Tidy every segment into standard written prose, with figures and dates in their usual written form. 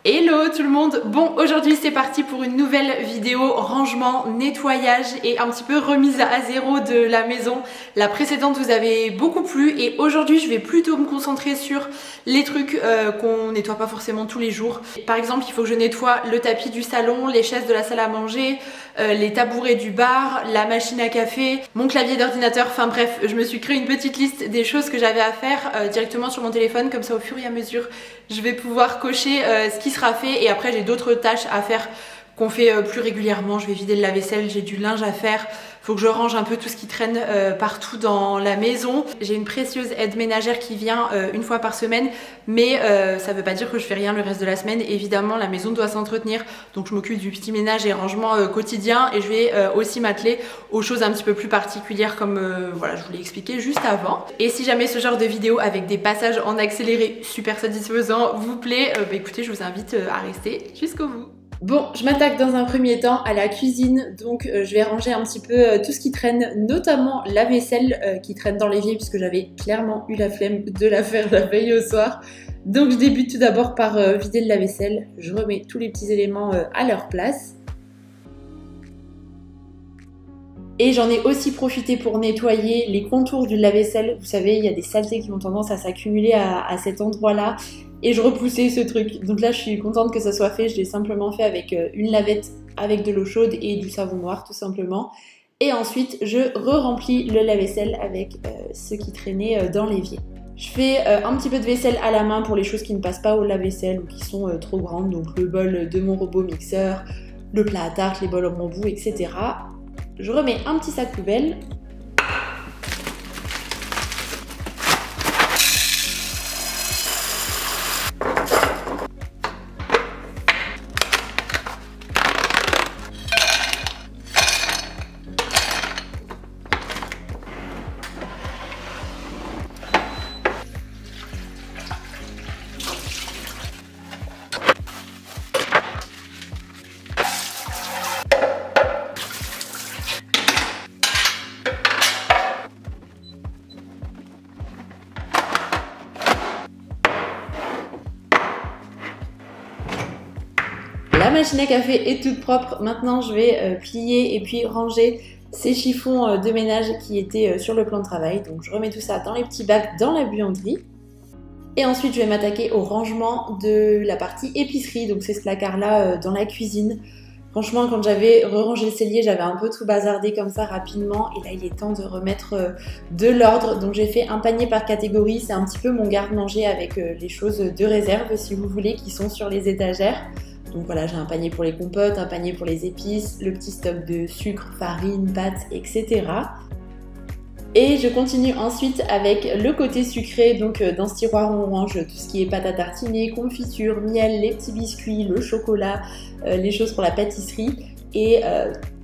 Hello tout le monde. Bon, aujourd'hui c'est parti pour une nouvelle vidéo rangement, nettoyage et un petit peu remise à zéro de la maison. La précédente vous avait beaucoup plu et aujourd'hui je vais plutôt me concentrer sur les trucs qu'on nettoie pas forcément tous les jours. Par exemple, il faut que je nettoie le tapis du salon, les chaises de la salle à manger, les tabourets du bar, la machine à café, mon clavier d'ordinateur, enfin bref, je me suis créé une petite liste des choses que j'avais à faire directement sur mon téléphone, comme ça au fur et à mesure je vais pouvoir cocher ce qui sera fait et après j'ai d'autres tâches à faire qu'on fait plus régulièrement. Je vais vider le lave-vaisselle, j'ai du linge à faire, faut que je range un peu tout ce qui traîne partout dans la maison. J'ai une précieuse aide ménagère qui vient une fois par semaine, mais ça veut pas dire que je fais rien le reste de la semaine. Évidemment la maison doit s'entretenir, donc je m'occupe du petit ménage et rangement quotidien et je vais aussi m'atteler aux choses un petit peu plus particulières comme voilà, je vous l'ai expliqué juste avant. Et si jamais ce genre de vidéo avec des passages en accéléré super satisfaisant vous plaît, écoutez, je vous invite à rester jusqu'au bout. Bon, je m'attaque dans un premier temps à la cuisine, donc je vais ranger un petit peu tout ce qui traîne, notamment la vaisselle qui traîne dans l'évier puisque j'avais clairement eu la flemme de la faire la veille au soir. Donc je débute tout d'abord par vider le lave-vaisselle, je remets tous les petits éléments à leur place. Et j'en ai aussi profité pour nettoyer les contours du lave-vaisselle. Vous savez, il y a des saletés qui ont tendance à s'accumuler à cet endroit-là. Et je repoussais ce truc. Donc là, je suis contente que ça soit fait. Je l'ai simplement fait avec une lavette avec de l'eau chaude et du savon noir, tout simplement. Et ensuite, je re-remplis le lave-vaisselle avec ce qui traînait dans l'évier. Je fais un petit peu de vaisselle à la main pour les choses qui ne passent pas au lave-vaisselle ou qui sont trop grandes. Donc le bol de mon robot mixeur, le plat à tarte, les bols en bambou, etc. Je remets un petit sac poubelle. La machine à café est toute propre. Maintenant, je vais plier et puis ranger ces chiffons de ménage qui étaient sur le plan de travail. Donc, je remets tout ça dans les petits bacs dans la buanderie. Et ensuite, je vais m'attaquer au rangement de la partie épicerie. Donc, c'est ce placard-là dans la cuisine. Franchement, quand j'avais rangé le cellier, j'avais un peu tout bazardé comme ça rapidement. Et là, il est temps de remettre de l'ordre. Donc, j'ai fait un panier par catégorie. C'est un petit peu mon garde-manger avec les choses de réserve, si vous voulez, qui sont sur les étagères. Donc voilà, j'ai un panier pour les compotes, un panier pour les épices, le petit stock de sucre, farine, pâtes, etc. Et je continue ensuite avec le côté sucré. Donc dans ce tiroir, on range tout ce qui est pâte à tartiner, confiture, miel, les petits biscuits, le chocolat, les choses pour la pâtisserie. Et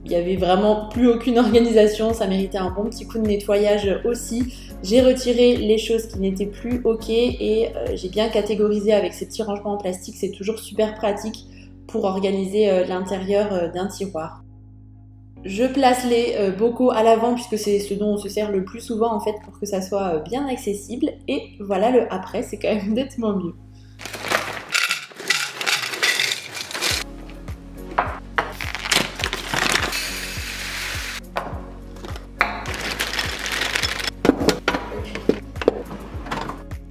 il n'y avait vraiment plus aucune organisation, ça méritait un bon petit coup de nettoyage aussi. J'ai retiré les choses qui n'étaient plus ok et j'ai bien catégorisé avec ces petits rangements en plastique, c'est toujours super pratique pour organiser l'intérieur d'un tiroir. Je place les bocaux à l'avant puisque c'est ce dont on se sert le plus souvent en fait pour que ça soit bien accessible et voilà le après, c'est quand même nettement mieux.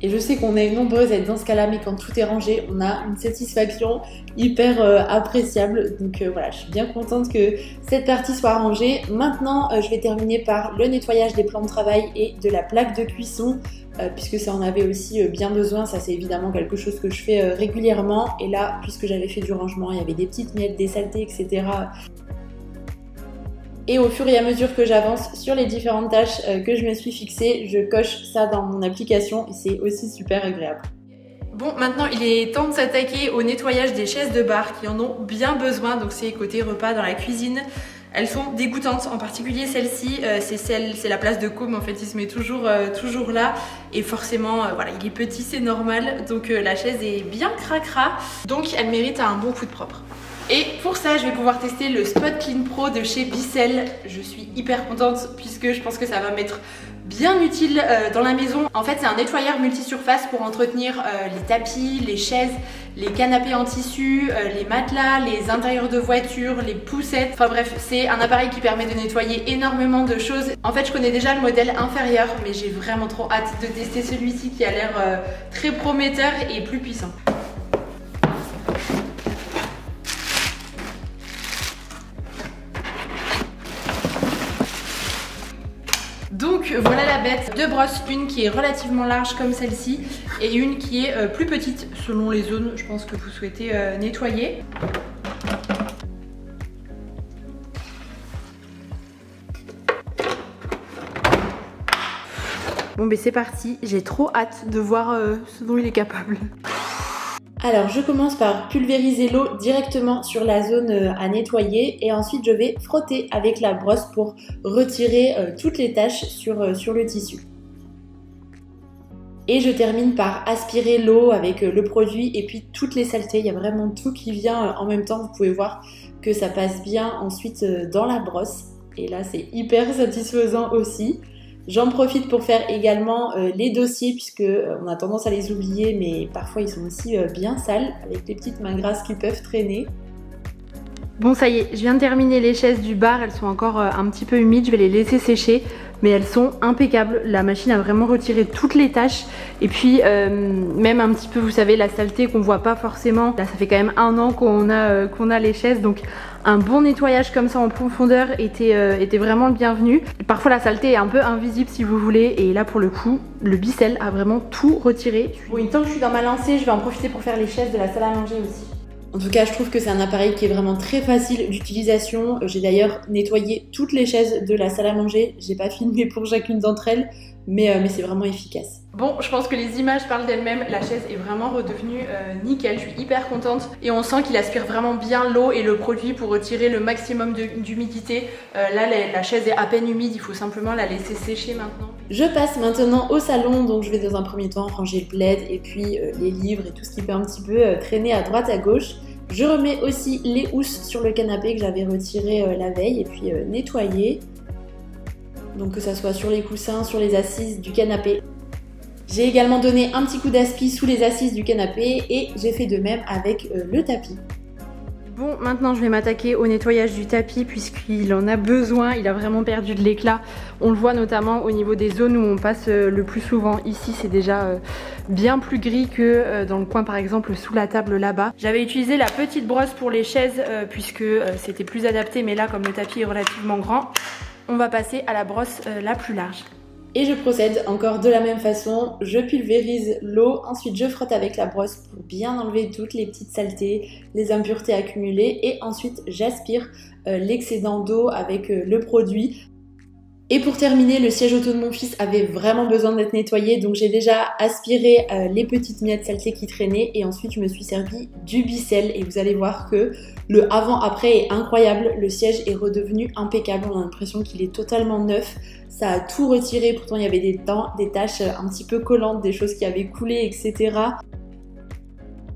Et je sais qu'on est nombreuses à être dans ce cas-là, mais quand tout est rangé, on a une satisfaction hyper appréciable. Donc voilà, je suis bien contente que cette partie soit rangée. Maintenant, je vais terminer par le nettoyage des plans de travail et de la plaque de cuisson, puisque ça en avait aussi bien besoin. Ça, c'est évidemment quelque chose que je fais régulièrement. Et là, puisque j'avais fait du rangement, il y avait des petites miettes, des saletés, etc. Et au fur et à mesure que j'avance sur les différentes tâches que je me suis fixées, je coche ça dans mon application et c'est aussi super agréable. Bon, maintenant il est temps de s'attaquer au nettoyage des chaises de bar qui en ont bien besoin, donc c'est côté repas dans la cuisine. Elles sont dégoûtantes, en particulier celle-ci, c'est la place de côme en fait, il se met toujours là et forcément voilà, il est petit, c'est normal, donc la chaise est bien cracra, donc elle mérite un bon coup de propre. Et pour ça, je vais pouvoir tester le Spot Clean Pro de chez Bissell. Je suis hyper contente puisque je pense que ça va m'être bien utile dans la maison. En fait, c'est un nettoyeur multisurface pour entretenir les tapis, les chaises, les canapés en tissu, les matelas, les intérieurs de voiture, les poussettes. Enfin bref, c'est un appareil qui permet de nettoyer énormément de choses. En fait, je connais déjà le modèle inférieur, mais j'ai vraiment trop hâte de tester celui-ci qui a l'air très prometteur et plus puissant. Donc voilà la bête, deux brosses, une qui est relativement large comme celle-ci et une qui est plus petite selon les zones, je pense, que vous souhaitez nettoyer. Bon ben c'est parti, j'ai trop hâte de voir ce dont il est capable. Alors je commence par pulvériser l'eau directement sur la zone à nettoyer et ensuite je vais frotter avec la brosse pour retirer toutes les taches sur le tissu. Et je termine par aspirer l'eau avec le produit et puis toutes les saletés, il y a vraiment tout qui vient en même temps. Vous pouvez voir que ça passe bien ensuite dans la brosse et là c'est hyper satisfaisant aussi. J'en profite pour faire également les dossiers puisque on a tendance à les oublier mais parfois ils sont aussi bien sales avec les petites mains grasses qui peuvent traîner. Bon ça y est, je viens de terminer les chaises du bar, elles sont encore un petit peu humides, je vais les laisser sécher mais elles sont impeccables. La machine a vraiment retiré toutes les taches et puis même un petit peu, vous savez, la saleté qu'on voit pas forcément. Là ça fait quand même 1 an qu'on a les chaises, donc un bon nettoyage comme ça en profondeur était vraiment le bienvenu. Parfois la saleté est un peu invisible si vous voulez et là pour le coup le Bicel a vraiment tout retiré. Bon, tant que je suis dans ma lancée, je vais en profiter pour faire les chaises de la salle à manger aussi. En tout cas, je trouve que c'est un appareil qui est vraiment très facile d'utilisation. J'ai d'ailleurs nettoyé toutes les chaises de la salle à manger. J'ai pas filmé pour chacune d'entre elles, mais c'est vraiment efficace. Bon, je pense que les images parlent d'elles-mêmes. La chaise est vraiment redevenue nickel. Je suis hyper contente. Et on sent qu'il aspire vraiment bien l'eau et le produit pour retirer le maximum d'humidité. Là, la chaise est à peine humide. Il faut simplement la laisser sécher maintenant. Je passe maintenant au salon. Donc, je vais dans un premier temps ranger le plaid et puis les livres et tout ce qui peut un petit peu traîner à droite à gauche. Je remets aussi les housses sur le canapé que j'avais retiré la veille et puis nettoyer. Donc que ça soit sur les coussins, sur les assises du canapé. J'ai également donné un petit coup d'aspi sous les assises du canapé et j'ai fait de même avec le tapis. Bon, maintenant je vais m'attaquer au nettoyage du tapis puisqu'il en a besoin, il a vraiment perdu de l'éclat. On le voit notamment au niveau des zones où on passe le plus souvent. Ici c'est déjà bien plus gris que dans le coin par exemple sous la table là-bas. J'avais utilisé la petite brosse pour les chaises puisque c'était plus adapté, mais là comme le tapis est relativement grand, on va passer à la brosse la plus large. Et je procède encore de la même façon, je pulvérise l'eau, ensuite je frotte avec la brosse pour bien enlever toutes les petites saletés, les impuretés accumulées et ensuite j'aspire l'excédent d'eau avec le produit. Et pour terminer, le siège auto de mon fils avait vraiment besoin d'être nettoyé, donc j'ai déjà aspiré les petites miettes saletés qui traînaient et ensuite je me suis servi du Bicel et vous allez voir que le avant-après est incroyable, le siège est redevenu impeccable, on a l'impression qu'il est totalement neuf. Ça a tout retiré, pourtant il y avait des taches un petit peu collantes, des choses qui avaient coulé, etc.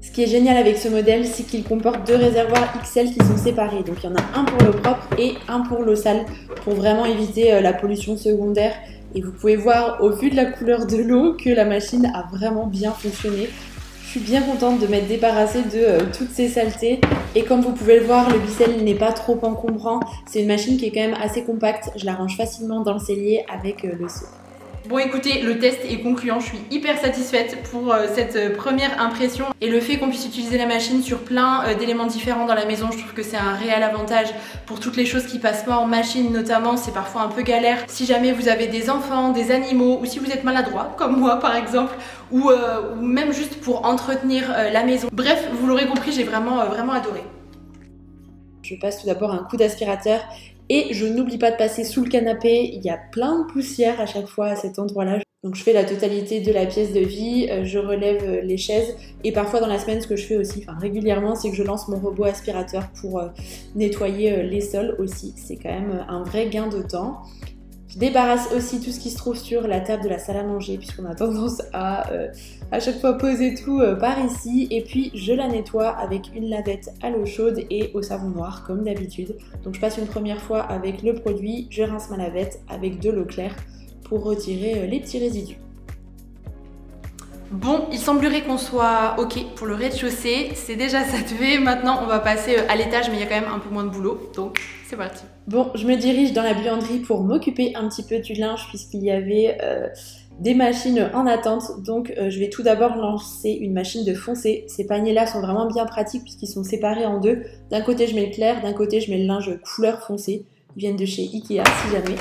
Ce qui est génial avec ce modèle, c'est qu'il comporte 2 réservoirs XL qui sont séparés. Donc il y en a un pour l'eau propre et un pour l'eau sale, pour vraiment éviter la pollution secondaire. Et vous pouvez voir au vu de la couleur de l'eau que la machine a vraiment bien fonctionné. Je suis bien contente de m'être débarrassée de toutes ces saletés. Et comme vous pouvez le voir, le Bicel n'est pas trop encombrant. C'est une machine qui est quand même assez compacte. Je la range facilement dans le cellier avec le seau. Bon écoutez, le test est concluant, je suis hyper satisfaite pour cette première impression et le fait qu'on puisse utiliser la machine sur plein d'éléments différents dans la maison, je trouve que c'est un réel avantage pour toutes les choses qui passent pas en machine notamment, c'est parfois un peu galère si jamais vous avez des enfants, des animaux ou si vous êtes maladroit comme moi par exemple ou même juste pour entretenir la maison. Bref, vous l'aurez compris, j'ai vraiment adoré. Je passe tout d'abord un coup d'aspirateur. Et je n'oublie pas de passer sous le canapé, il y a plein de poussière à chaque fois à cet endroit-là. Donc je fais la totalité de la pièce de vie, je relève les chaises et parfois dans la semaine ce que je fais aussi, régulièrement, c'est que je lance mon robot aspirateur pour nettoyer les sols aussi. C'est quand même un vrai gain de temps. Je débarrasse aussi tout ce qui se trouve sur la table de la salle à manger puisqu'on a tendance à chaque fois poser tout par ici et puis je la nettoie avec une lavette à l'eau chaude et au savon noir comme d'habitude. Donc je passe une première fois avec le produit, je rince ma lavette avec de l'eau claire pour retirer les petits résidus. Bon, il semblerait qu'on soit ok pour le rez-de-chaussée, c'est déjà ça de fait. Maintenant on va passer à l'étage, mais il y a quand même un peu moins de boulot, donc c'est parti. Bon, je me dirige dans la buanderie pour m'occuper un petit peu du linge puisqu'il y avait des machines en attente. Donc je vais tout d'abord lancer une machine de foncer. Ces paniers là sont vraiment bien pratiques puisqu'ils sont séparés en deux. D'un côté je mets le clair, d'un côté je mets le linge couleur foncé. Ils viennent de chez Ikea si jamais.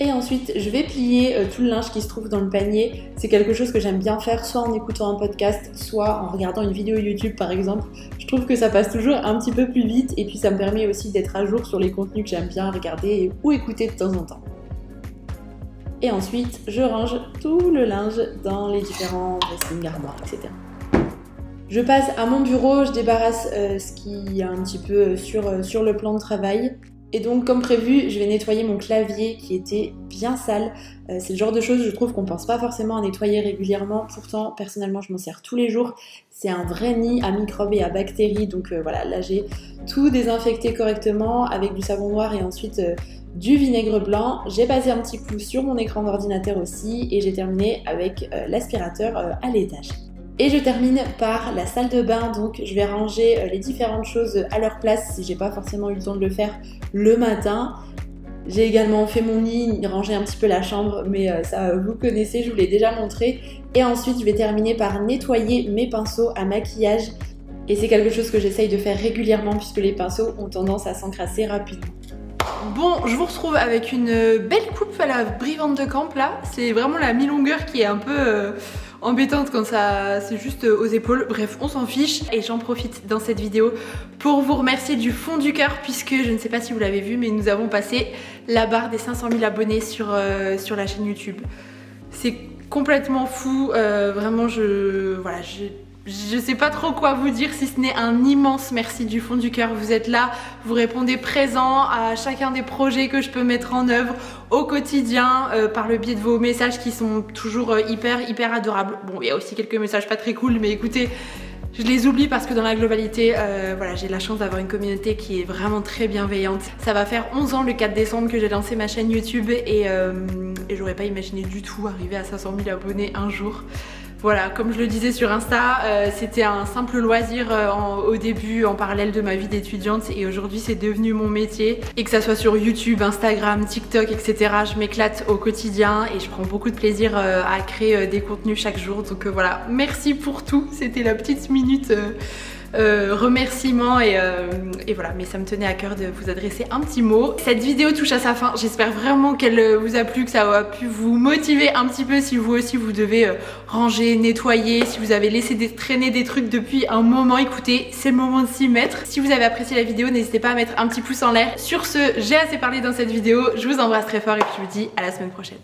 Et ensuite, je vais plier tout le linge qui se trouve dans le panier. C'est quelque chose que j'aime bien faire, soit en écoutant un podcast, soit en regardant une vidéo YouTube par exemple. Je trouve que ça passe toujours un petit peu plus vite et puis ça me permet aussi d'être à jour sur les contenus que j'aime bien regarder ou écouter de temps en temps. Et ensuite, je range tout le linge dans les différents dressings, armoires, etc. Je passe à mon bureau, je débarrasse ce qui est un petit peu sur le plan de travail. Et donc comme prévu, je vais nettoyer mon clavier qui était bien sale. C'est le genre de choses, je trouve, qu'on pense pas forcément à nettoyer régulièrement. Pourtant, personnellement, je m'en sers tous les jours. C'est un vrai nid à microbes et à bactéries. Donc voilà, là j'ai tout désinfecté correctement avec du savon noir et ensuite du vinaigre blanc. J'ai passé un petit coup sur mon écran d'ordinateur aussi et j'ai terminé avec l'aspirateur à l'étage. Et je termine par la salle de bain, donc je vais ranger les différentes choses à leur place si j'ai pas forcément eu le temps de le faire le matin. J'ai également fait mon lit, rangé un petit peu la chambre, mais ça vous connaissez, je vous l'ai déjà montré. Et ensuite je vais terminer par nettoyer mes pinceaux à maquillage. Et c'est quelque chose que j'essaye de faire régulièrement puisque les pinceaux ont tendance à s'encrasser rapidement. Bon, je vous retrouve avec une belle coupe à la Brie Van de Kamp là. C'est vraiment la mi-longueur qui est un peu embêtante quand ça c'est juste aux épaules. Bref, on s'en fiche. Et j'en profite dans cette vidéo pour vous remercier du fond du cœur puisque je ne sais pas si vous l'avez vu, mais nous avons passé la barre des 500 000 abonnés sur la chaîne YouTube. C'est complètement fou. Vraiment, je sais pas trop quoi vous dire si ce n'est un immense merci du fond du cœur. Vous êtes là, vous répondez présent à chacun des projets que je peux mettre en œuvre au quotidien par le biais de vos messages qui sont toujours hyper adorables. Bon, il y a aussi quelques messages pas très cool, mais écoutez, je les oublie parce que dans la globalité, voilà, j'ai la chance d'avoir une communauté qui est vraiment très bienveillante. Ça va faire 11 ans le 4 décembre que j'ai lancé ma chaîne YouTube et j'aurais pas imaginé du tout arriver à 500 000 abonnés un jour. Voilà, comme je le disais sur Insta, c'était un simple loisir au début en parallèle de ma vie d'étudiante et aujourd'hui c'est devenu mon métier. Et que ça soit sur YouTube, Instagram, TikTok, etc. Je m'éclate au quotidien et je prends beaucoup de plaisir à créer des contenus chaque jour. Donc voilà, merci pour tout, c'était la petite minute remerciements et voilà, mais ça me tenait à cœur de vous adresser un petit mot. Cette vidéo touche à sa fin, j'espère vraiment qu'elle vous a plu, que ça a pu vous motiver un petit peu si vous aussi vous devez ranger, nettoyer, si vous avez laissé traîner des trucs depuis un moment. Écoutez, c'est le moment de s'y mettre. Si vous avez apprécié la vidéo, n'hésitez pas à mettre un petit pouce en l'air. Sur ce, j'ai assez parlé dans cette vidéo, je vous embrasse très fort et puis je vous dis à la semaine prochaine.